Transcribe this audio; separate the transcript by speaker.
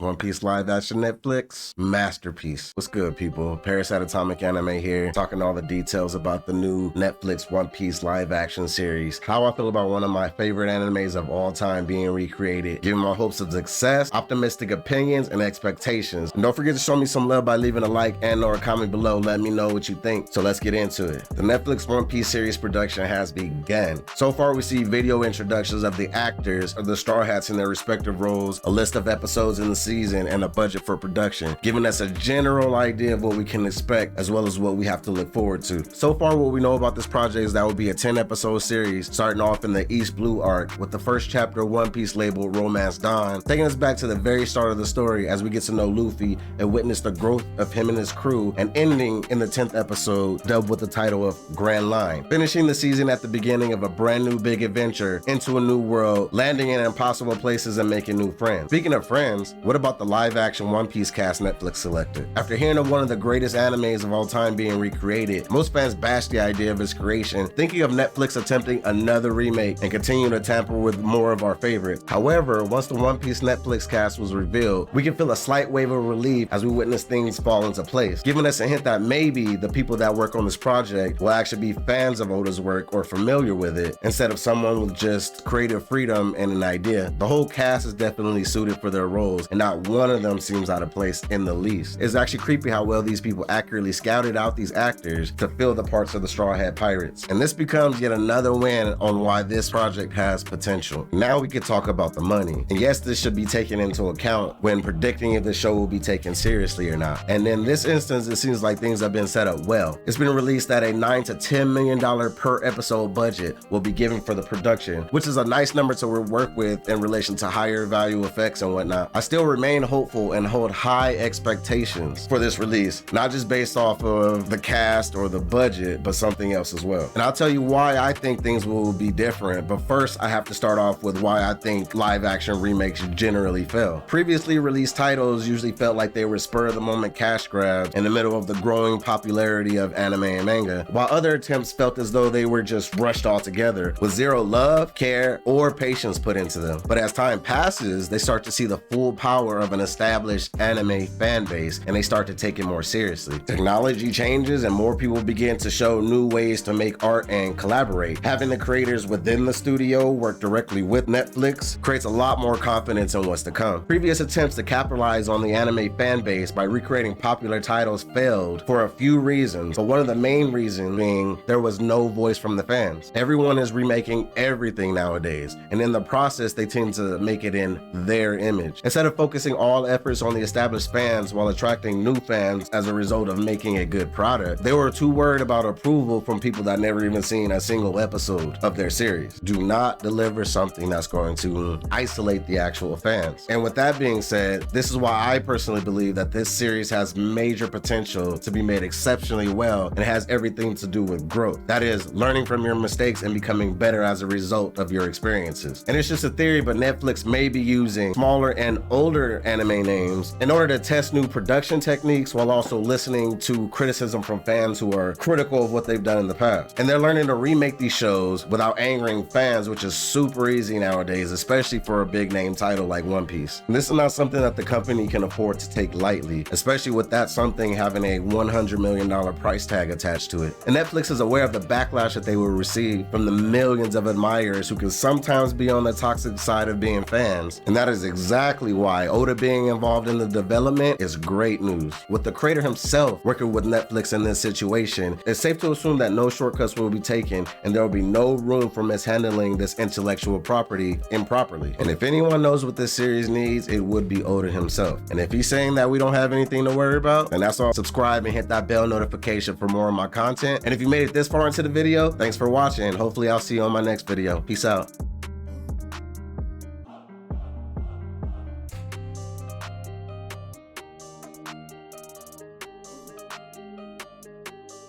Speaker 1: One Piece live action Netflix masterpiece. What's good, people? Parasite Atomic Anime here, talking all the details about the new Netflix One Piece live action series, how I feel about one of my favorite animes of all time being recreated, giving my hopes of success, optimistic opinions, and expectations. And don't forget to show me some love by leaving a like and or a comment below. Let me know what you think. So let's get into it. The Netflix One Piece series production has begun. So far, we see video introductions of the actors of the Straw Hats in their respective roles, a list of episodes in the season, and a budget for production, giving us a general idea of what we can expect as well as what we have to look forward to. So far, what we know about this project is that will be a 10-episode series starting off in the East Blue arc with the first chapter of One Piece labeled Romance Dawn, taking us back to the very start of the story as we get to know Luffy and witness the growth of him and his crew, and ending in the 10th episode dubbed with the title of Grand Line, finishing the season at the beginning of a brand new big adventure into a new world, landing in impossible places and making new friends. Speaking of friends, what about the live action One Piece cast Netflix selected? After hearing of one of the greatest animes of all time being recreated, most fans bashed the idea of its creation, thinking of Netflix attempting another remake and continuing to tamper with more of our favorites. However, once the One Piece Netflix cast was revealed, we can feel a slight wave of relief as we witness things fall into place, giving us a hint that maybe the people that work on this project will actually be fans of Oda's work or familiar with it, instead of someone with just creative freedom and an idea. The whole cast is definitely suited for their roles, and not one of them seems out of place in the least. It's actually creepy how well these people accurately scouted out these actors to fill the parts of the Straw Hat Pirates. And this becomes yet another win on why this project has potential. Now we can talk about the money. And yes, this should be taken into account when predicting if the show will be taken seriously or not. And in this instance, it seems like things have been set up well. It's been released that a $9 to $10 million per episode budget will be given for the production, which is a nice number to work with in relation to higher value effects and whatnot. I still remain hopeful and hold high expectations for this release, not just based off of the cast or the budget, but something else as well. And I'll tell you why I think things will be different, but first I have to start off with why I think live action remakes generally fail. Previously released titles usually felt like they were spur of the moment cash grabs in the middle of the growing popularity of anime and manga, while other attempts felt as though they were just rushed altogether with zero love, care, or patience put into them. But as time passes, they start to see the full power of an established anime fan base, and they start to take it more seriously. Technology changes and more people begin to show new ways to make art and collaborate. Having the creators within the studio work directly with Netflix creates a lot more confidence in what's to come. Previous attempts to capitalize on the anime fan base by recreating popular titles failed for a few reasons, but one of the main reasons being there was no voice from the fans. Everyone is remaking everything nowadays, and in the process they tend to make it in their image, instead of focusing all efforts on the established fans while attracting new fans as a result of making a good product. They were too worried about approval from people that never even seen a single episode of their series. Do not deliver something that's going to isolate the actual fans. And with that being said, this is why I personally believe that this series has major potential to be made exceptionally well and has everything to do with growth. That is, learning from your mistakes and becoming better as a result of your experiences. And it's just a theory, but Netflix may be using smaller and older anime names in order to test new production techniques while also listening to criticism from fans who are critical of what they've done in the past. And they're learning to remake these shows without angering fans, which is super easy nowadays, especially for a big name title like One Piece. And this is not something that the company can afford to take lightly, especially with that something having a $100 million price tag attached to it. And Netflix is aware of the backlash that they will receive from the millions of admirers who can sometimes be on the toxic side of being fans. And that is exactly why Oda being involved in the development is great news. With the creator himself working with Netflix in this situation, it's safe to assume that no shortcuts will be taken and there will be no room for mishandling this intellectual property improperly. And if anyone knows what this series needs, it would be Oda himself. And if he's saying that we don't have anything to worry about, then that's all. Subscribe and hit that bell notification for more of my content. And if you made it this far into the video, thanks for watching. Hopefully I'll see you on my next video. Peace out.